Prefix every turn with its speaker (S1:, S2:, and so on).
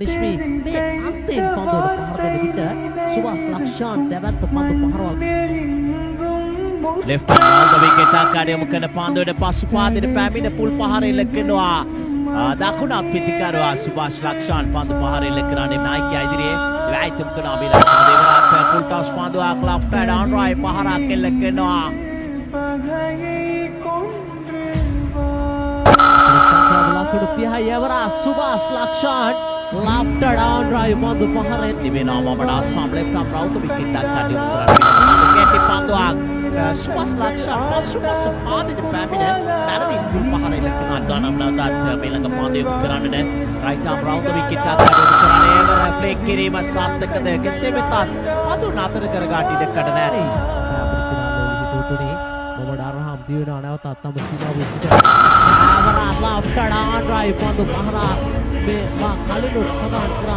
S1: Rishmi මේ අන්තිම පන්දුවට පහර දෙන විට සුභාෂ් ලක්ෂාන් දැවැත්ත පන්දු පහරවල්
S2: left hand round the wicket අකාඩියම කරන පන්දුවට පසු පාදයට පැමිණ පුල් පහර එල්ල කරනවා දකුණ පිටිකරුවා සුභාෂ් ලක්ෂාන් පන්දු පහර එල්ල කරන්නේ නායකයා ඉදිරියේ වැයිතුම් කරන අබිලා දේවරාත් ෆුල් ටොස් පන්දුවක් left hand on right පහරක් එල්ල කරනවා
S1: ලකුණු 30 යවරා සුභාෂ් ලක්ෂාන් left down drive පන්දු පහරෙන්
S2: දිවෙනවා මමඩ අස්සම් left arm round the wicket අකාඩියම කරන්නේ කැටි පන්දුවක් සුභාෂ් ලක්ෂාන් පසුපස පාදයට පැමිණ නැරඹින් පුල් පහර එල්ල කරන ගණන්වලට මේ ළඟ පන්දුව කරන්නේ right arm round the wicket අකාඩියම කරන්නේ එවර ෆ්ලේක් කිරීම සාර්ථකද කෙසේ වෙතත් පන්දු නතර කරගන්න ඉඩකඩ නැහැ
S1: තුනේ මොමඩ අරහම් දිවෙනවා නැවතත් තම සීමාවේ සිට ආවරා left down drive පන්දු පහර මේ කලිනුත් සඳහන් කරා